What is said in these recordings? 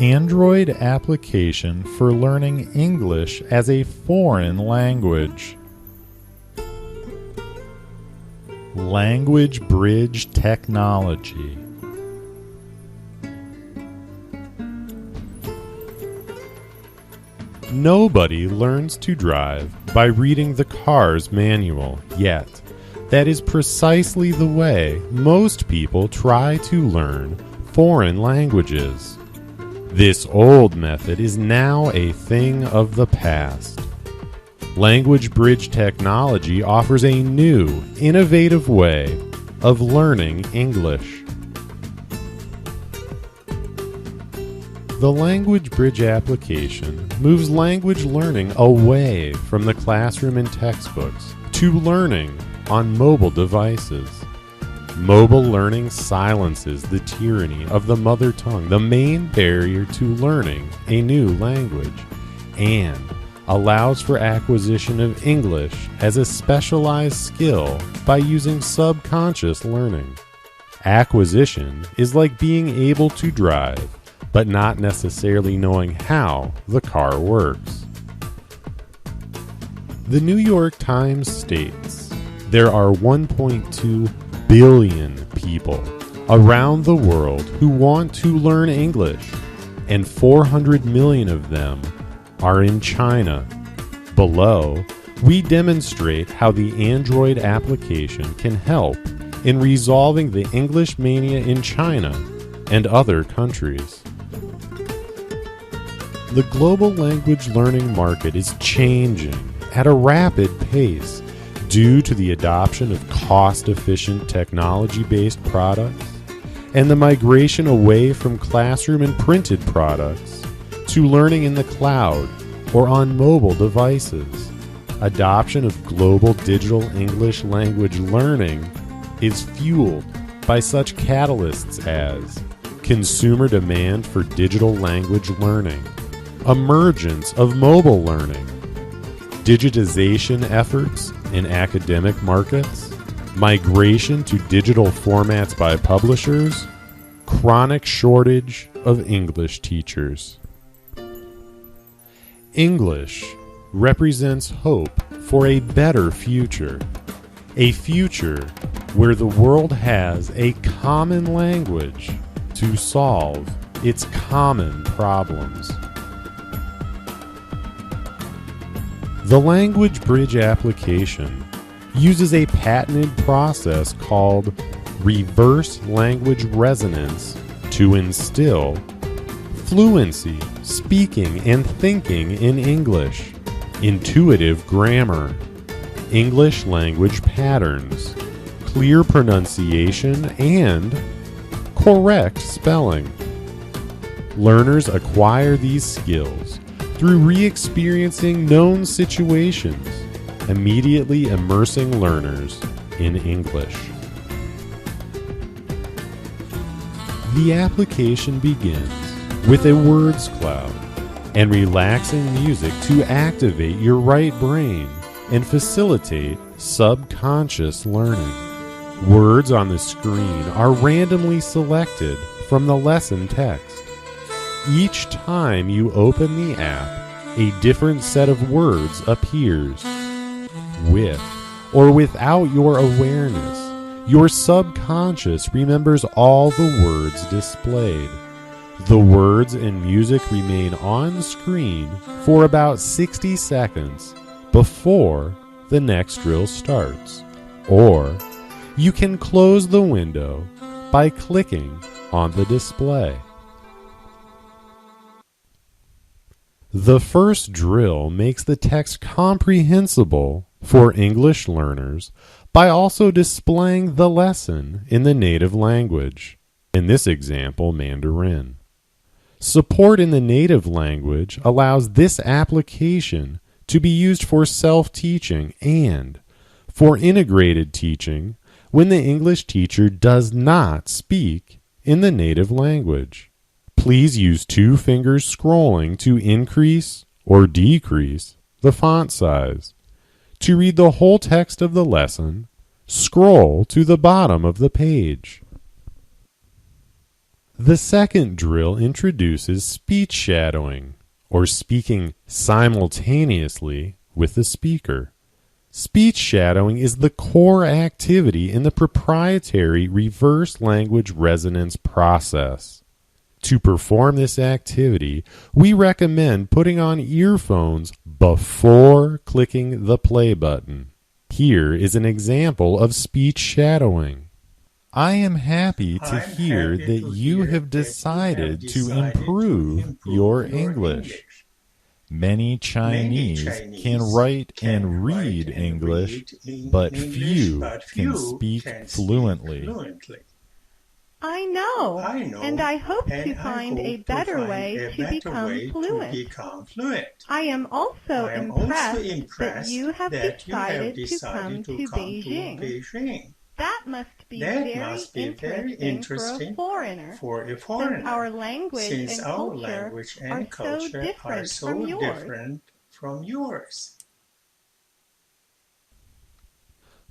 Android application for learning English as a foreign language. Language bridge technology. Nobody learns to drive by reading the car's manual, yet that is precisely the way most people try to learn foreign languages. This old method is now a thing of the past. Language bridge technology offers a new, innovative way of learning English. The language bridge application moves language learning away from the classroom and textbooks to learning on mobile devices. Mobile learning silences the tyranny of the mother tongue, the main barrier to learning a new language, and allows for acquisition of English as a specialized skill by using subconscious learning. Acquisition is like being able to drive, but not necessarily knowing how the car works. The New York Times states there are 1.2 billion people around the world who want to learn English, and 400 million of them are in China. Below, we demonstrate how the Android application can help in resolving the English mania in China and other countries. The global language learning market is changing at a rapid pace due to the adoption of cost-efficient technology-based products and the migration away from classroom and printed products to learning in the cloud or on mobile devices. Adoption of global digital English language learning is fueled by such catalysts as consumer demand for digital language learning, emergence of mobile learning, digitization efforts in academic markets, migration to digital formats by publishers, chronic shortage of English teachers. English represents hope for a better future, a future where the world has a common language to solve its common problems. The Language Bridge application uses a patented process called reverse language resonance to instill fluency, speaking and thinking in English, intuitive grammar, English language patterns, clear pronunciation, and correct spelling. Learners acquire these skills through re-experiencing known situations, immediately immersing learners in English. The application begins with a words cloud and relaxing music to activate your right brain and facilitate subconscious learning. Words on the screen are randomly selected from the lesson text. Each time you open the app, a different set of words appears. With or without your awareness, your subconscious remembers all the words displayed. The words and music remain on screen for about 60 seconds before the next drill starts. Or you can close the window by clicking on the display. The first drill makes the text comprehensible for English learners by also displaying the lesson in the native language, in this example, Mandarin. Support in the native language allows this application to be used for self-teaching and for integrated teaching when the English teacher does not speak in the native language. Please use 2 fingers scrolling to increase or decrease the font size. To read the whole text of the lesson, scroll to the bottom of the page. The second drill introduces speech shadowing, or speaking simultaneously with the speaker. Speech shadowing is the core activity in the proprietary reverse language resonance process. To perform this activity, we recommend putting on earphones before clicking the play button. Here is an example of speech shadowing. I am happy to hear that you have decided to improve your English. Many Chinese can write and read English, but few can speak fluently. I know, and I hope to find a better way to become fluent. I am also impressed that you have decided to come to Beijing. That must be very interesting for a foreigner, since our language and culture are so different from yours.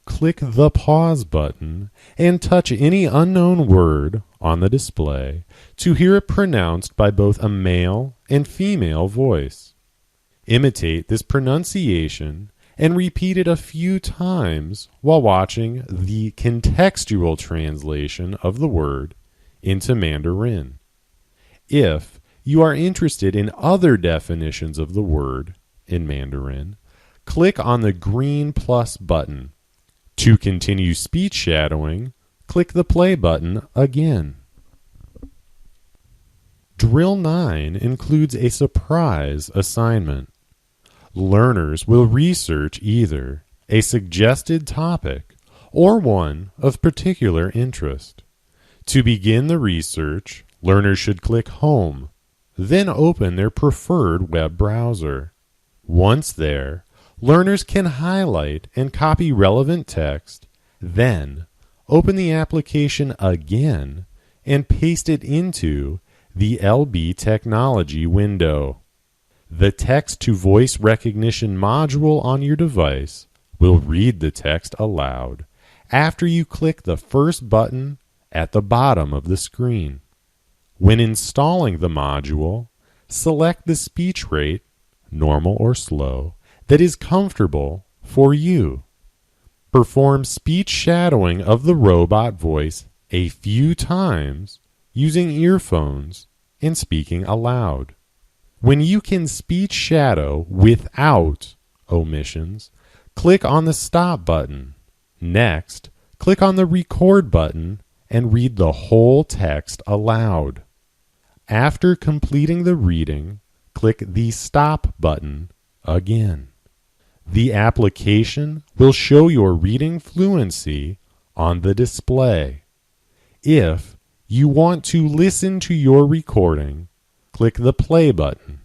Click the pause button and touch any unknown word on the display to hear it pronounced by both a male and female voice. Imitate this pronunciation and repeat it a few times while watching the contextual translation of the word into Mandarin. If you are interested in other definitions of the word in Mandarin, click on the green plus button. To continue speech shadowing, click the play button again. Drill 9 includes a surprise assignment. Learners will research either a suggested topic or one of particular interest. To begin the research, learners should click Home, then open their preferred web browser. Once there, learners can highlight and copy relevant text, then open the application again and paste it into the LB Technology window. The text-to-voice recognition module on your device will read the text aloud after you click the first button at the bottom of the screen. When installing the module, select the speech rate, normal or slow, that is comfortable for you. Perform speech shadowing of the robot voice a few times using earphones and speaking aloud. When you can speech shadow without omissions, click on the stop button. Next, click on the record button and read the whole text aloud. After completing the reading, click the stop button again. The application will show your reading fluency on the display. If you want to listen to your recording, click the play button.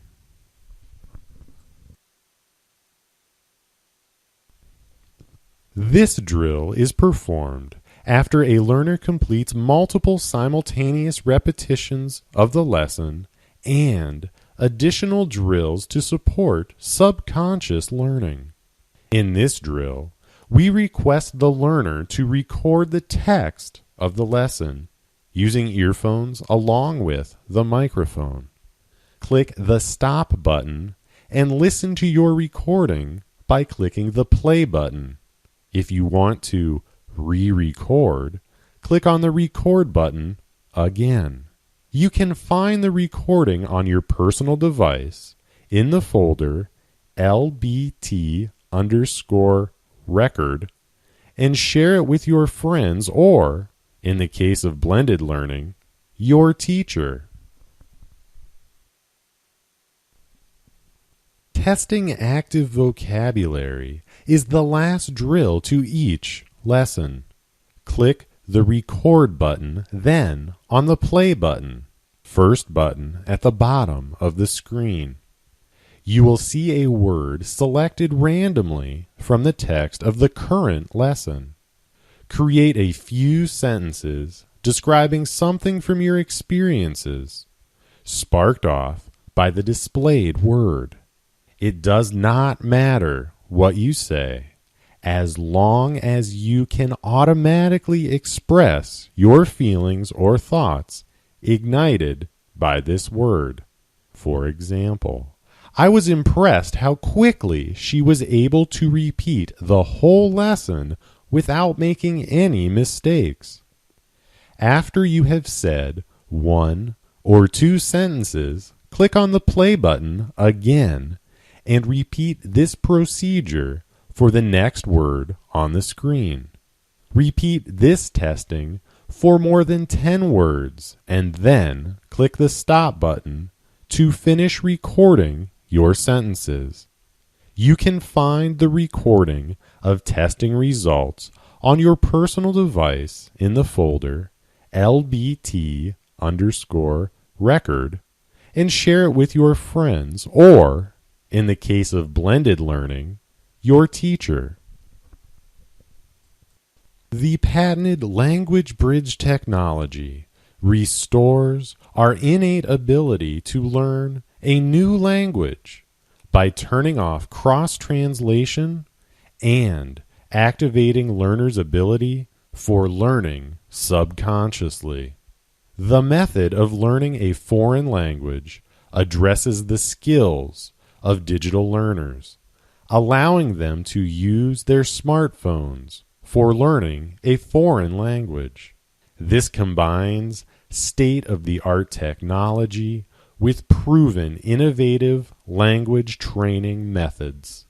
This drill is performed after a learner completes multiple simultaneous repetitions of the lesson and additional drills to support subconscious learning. In this drill, we request the learner to record the text of the lesson using earphones along with the microphone. Click the stop button and listen to your recording by clicking the play button. If you want to re-record, click on the record button again. You can find the recording on your personal device in the folder LBT_record and share it with your friends or, in the case of blended learning, your teacher. Testing active vocabulary is the last drill to each lesson. Click the record button, then on the play button, first button at the bottom of the screen. You will see a word selected randomly from the text of the current lesson. Create a few sentences describing something from your experiences, sparked off by the displayed word. It does not matter what you say, as long as you can automatically express your feelings or thoughts ignited by this word. For example, I was impressed how quickly she was able to repeat the whole lesson without making any mistakes. After you have said one or two sentences, click on the play button again and repeat this procedure for the next word on the screen. Repeat this testing for more than 10 words and then click the stop button to finish recording your sentences. You can find the recording of testing results on your personal device in the folder LBT_record and share it with your friends or, in the case of blended learning, your teacher. The patented language bridge technology restores our innate ability to learn a new language by turning off cross-translation and activating learners' ability for learning subconsciously. The method of learning a foreign language addresses the skills of digital learners, allowing them to use their smartphones for learning a foreign language. This combines state-of-the-art technology with proven innovative language training methods.